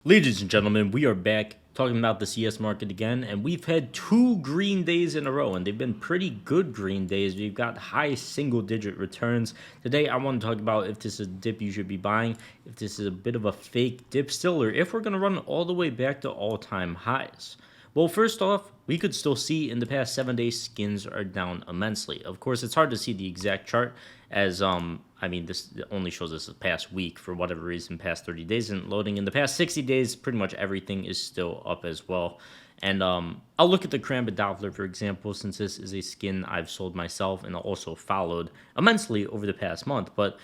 Ladies and gentlemen, we are back talking about the CS market again, and we've had two green days in a row, and they've been pretty good green days. We've got high single-digit returns. Today, I want to talk about if this is a dip you should be buying, if this is a bit of a fake dip still, or if we're going to run all the way back to all-time highs. Well, first off, we could still see in the past 7 days, skins are down immensely. Of course, it's hard to see the exact chart as, this only shows us the past week for whatever reason, past 30 days isn't loading. In the past 60 days, pretty much everything is still up as well. And I'll look at the Karambit Doppler, for example, since this is a skin I've sold myself and also followed immensely over the past month. But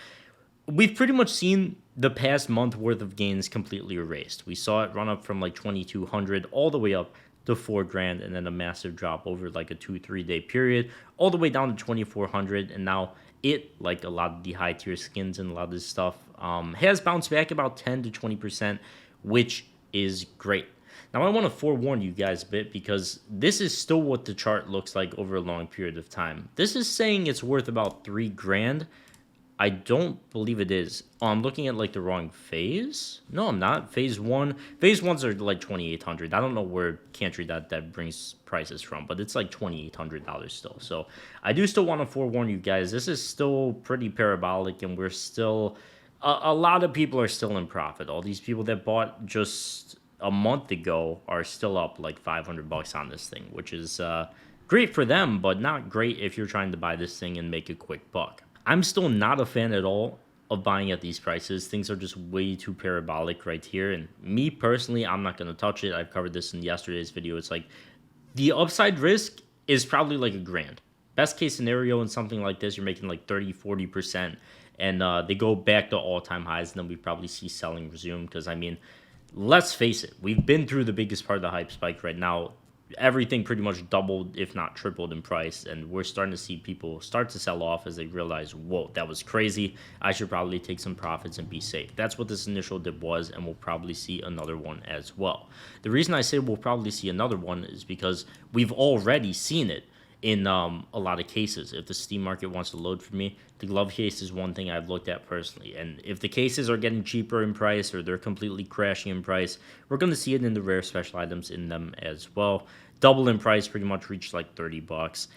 we've pretty much seen the past month worth of gains completely erased. We saw it run up from like 2,200 all the way up to $4,000, and then a massive drop over like a 2-3 day period, all the way down to 2,400. And now it, like a lot of the high tier skins and a lot of this stuff, has bounced back about 10 to 20%, which is great. Now, I want to forewarn you guys a bit because this is still what the chart looks like over a long period of time. This is saying it's worth about $3,000. I don't believe it is. Oh, I'm looking at like the wrong phase. No, I'm not. Phase ones are like 2,800. I don't know where country that brings prices from, but it's like $2,800 still. So I do still want to forewarn you guys. This is still pretty parabolic, and we're still a lot of people are still in profit. All these people that bought just a month ago are still up like $500 on this thing, which is great for them, but not great if you're trying to buy this thing and make a quick buck. I'm still not a fan at all of buying at these prices. Things are just way too parabolic right here. And me personally, I'm not going to touch it. I've covered this in yesterday's video. It's like the upside risk is probably like $1,000. Best case scenario in something like this, you're making like 30-40%. And they go back to all-time highs. And then we probably see selling resume. Because, let's face it. We've been through the biggest part of the hype spike right now. Everything pretty much doubled, if not tripled in price, and we're starting to see people start to sell off as they realize, whoa, that was crazy. I should probably take some profits and be safe. That's what this initial dip was, and we'll probably see another one as well. The reason I say we'll probably see another one is because we've already seen it in a lot of cases. If the Steam market wants to load for me, the glove case is one thing I've looked at personally. And if the cases are getting cheaper in price or they're completely crashing in price, we're going to see it in the rare special items in them as well. Double in price, pretty much reached like $30.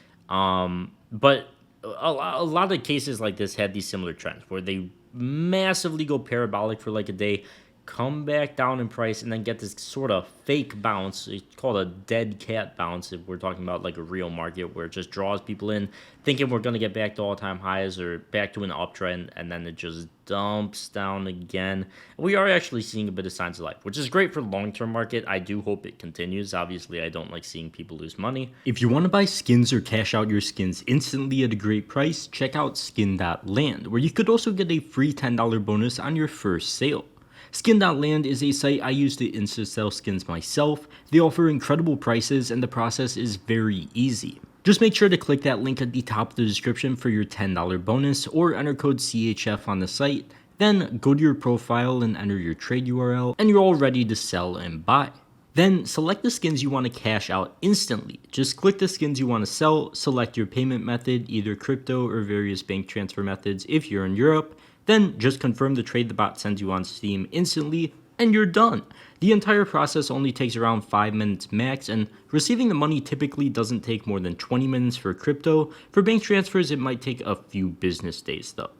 But a lot of cases like this had these similar trends where they massively go parabolic for like a day, come back down in price, and then get this sort of fake bounce. It's called a dead cat bounce if we're talking about like a real market where it just draws people in thinking we're going to get back to all-time highs or back to an uptrend, and then it just dumps down again. We are actually seeing a bit of signs of life, which is great for the long-term market. I do hope it continues. Obviously, I don't like seeing people lose money. If you want to buy skins or cash out your skins instantly at a great price, check out Skinland, where you could also get a free $10 bonus on your first sale. Skin.land is a site I use to insta-sell skins myself. They offer incredible prices, and the process is very easy. Just make sure to click that link at the top of the description for your $10 bonus, or enter code CHF on the site. Then go to your profile and enter your trade URL, and you're all ready to sell and buy. Then select the skins you want to cash out instantly. Just click the skins you want to sell, select your payment method, either crypto or various bank transfer methods if you're in Europe. Then just confirm the trade the bot sends you on Steam instantly, and you're done. The entire process only takes around 5 minutes max, and receiving the money typically doesn't take more than 20 minutes for crypto. For bank transfers, it might take a few business days though.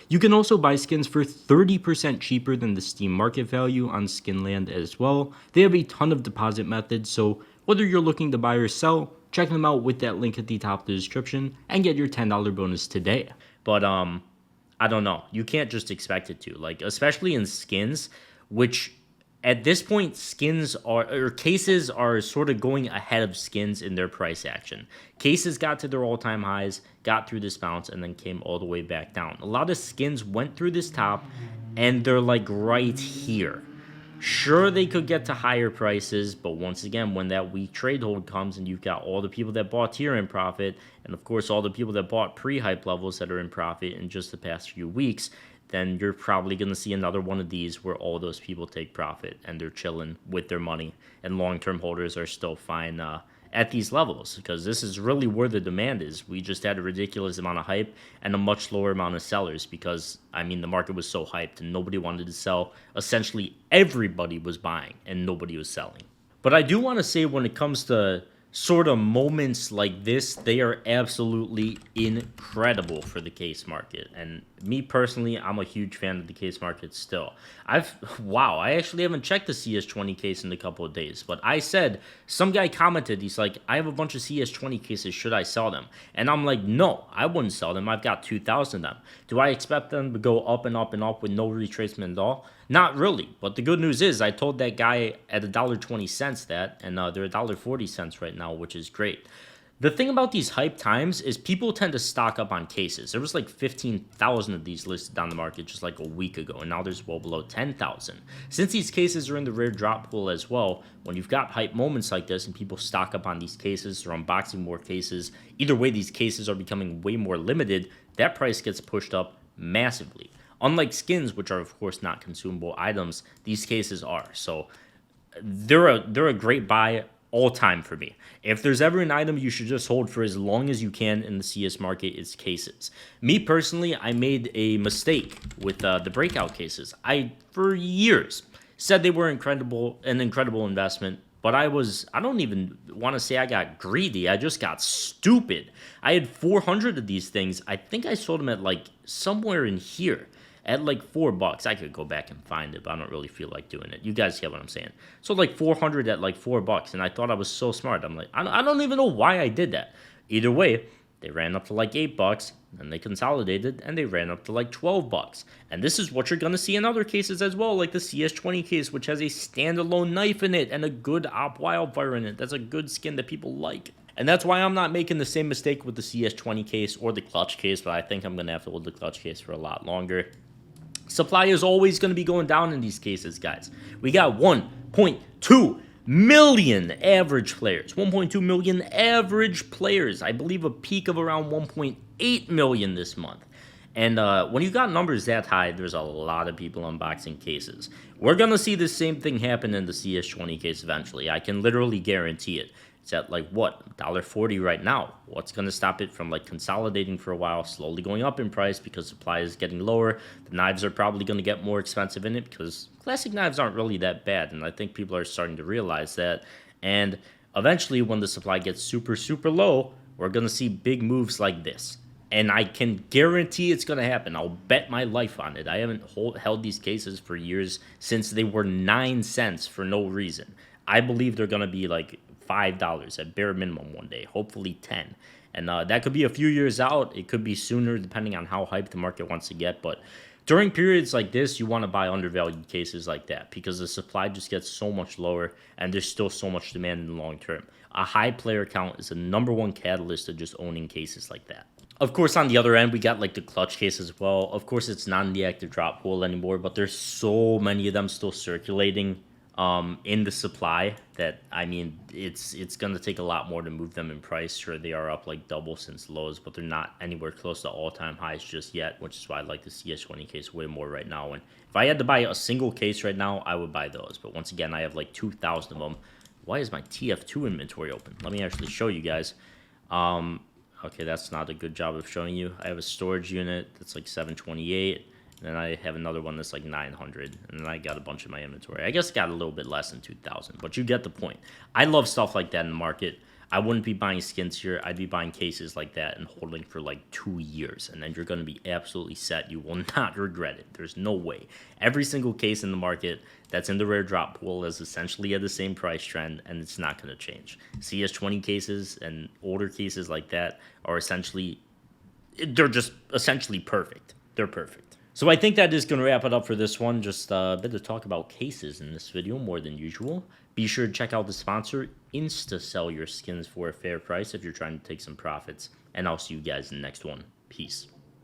You can also buy skins for 30% cheaper than the Steam market value on Skinland as well. They have a ton of deposit methods, so whether you're looking to buy or sell, check them out with that link at the top of the description and get your $10 bonus today. But I don't know. You can't just expect it to. Like, especially in skins, which at this point, cases are sort of going ahead of skins in their price action. Cases got to their all-time highs, got through this bounce, and then came all the way back down. A lot of skins went through this top, and they're like right here. Sure, they could get to higher prices, but once again, when that weak trade hold comes and you've got all the people that bought here in profit, and of course all the people that bought pre-hype levels that are in profit in just the past few weeks, then you're probably going to see another one of these where all those people take profit and they're chilling with their money, and long-term holders are still fine at these levels, because this is really where the demand is. We just had a ridiculous amount of hype and a much lower amount of sellers because, I mean, the market was so hyped and nobody wanted to sell. Essentially, everybody was buying and nobody was selling. But I do want to say, when it comes to sort of moments like this, they are absolutely incredible for the case market. And me personally, I'm a huge fan of the case market still. Wow, I actually haven't checked the CS20 case in a couple of days, but I said, some guy commented, he's like, I have a bunch of CS20 cases, should I sell them? And I'm like, no, I wouldn't sell them. I've got 2,000 of them. Do I expect them to go up and up and up with no retracement at all? Not really, but the good news is I told that guy at $1.20 that, and they're $1.40 right now, which is great. The thing about these hype times is people tend to stock up on cases. There was like 15,000 of these listed on the market just like a week ago, and now there's well below 10,000. Since these cases are in the rare drop pool as well, when you've got hype moments like this and people stock up on these cases or unboxing more cases, either way, these cases are becoming way more limited. That price gets pushed up massively. Unlike skins, which are of course not consumable items, these cases are. So they're a great buy all time for me. If there's ever an item you should just hold for as long as you can in the CS market, it's cases. Me personally, I made a mistake with the breakout cases. I, for years, said they were an incredible investment, but I don't even want to say I got greedy. I just got stupid. I had 400 of these things. I think I sold them at like somewhere in here at like $4. I could go back and find it, but I don't really feel like doing it. You guys get what I'm saying. So like 400 at like $4, and I thought I was so smart. I'm like, I don't even know why I did that. Either way, they ran up to like $8, and they consolidated, and they ran up to like $12. And this is what you're gonna see in other cases as well, like the CS20 case, which has a standalone knife in it and a good Op Wildfire in it. That's a good skin that people like. And that's why I'm not making the same mistake with the CS20 case or the clutch case, but I think I'm gonna have to hold the clutch case for a lot longer. Supply is always going to be going down in these cases, guys. We got 1.2 million average players. 1.2 million average players. I believe a peak of around 1.8 million this month. And when you got numbers that high, there's a lot of people unboxing cases. We're going to see the same thing happen in the CS20 case eventually. I can literally guarantee it. It's at like, what, $1.40 right now. What's going to stop it from like consolidating for a while, slowly going up in price because supply is getting lower? The knives are probably going to get more expensive in it because classic knives aren't really that bad, and I think people are starting to realize that. And eventually, when the supply gets super, super low, we're going to see big moves like this. And I can guarantee it's going to happen. I'll bet my life on it. I haven't held these cases for years, since they were 9 cents for no reason. I believe they're going to be like $5 at bare minimum one day, hopefully 10. And that could be a few years out. It could be sooner, depending on how hyped the market wants to get. But during periods like this, you want to buy undervalued cases like that because the supply just gets so much lower and there's still so much demand in the long term. A high player count is the #1 catalyst to just owning cases like that. Of course, on the other end, we got like the clutch case as well. Of course, it's not in the active drop pool anymore, but there's so many of them still circulating in the supply that, I mean, it's gonna take a lot more to move them in price. Sure, they are up like double since lows, but they're not anywhere close to all-time highs just yet, which is why I like the CS20 case way more right now. And if I had to buy a single case right now, I would buy those. But once again, I have like 2,000 of them. Why is my TF2 inventory open? Let me actually show you guys. Okay, that's not a good job of showing you. I have a storage unit that's like 728. And then I have another one that's like 900, and then I got a bunch in my inventory. I guess I got a little bit less than 2,000, but you get the point. I love stuff like that in the market. I wouldn't be buying skins here. I'd be buying cases like that and holding for like 2 years, and then you're going to be absolutely set. You will not regret it. There's no way. Every single case in the market that's in the rare drop pool is essentially at the same price trend, and it's not going to change. CS20 cases and older cases like that are essentially, they're just essentially perfect. They're perfect. So I think that is going to wrap it up for this one. Just a bit of talk about cases in this video more than usual. Be sure to check out the sponsor, Insta-sell your skins for a fair price if you're trying to take some profits. And I'll see you guys in the next one. Peace.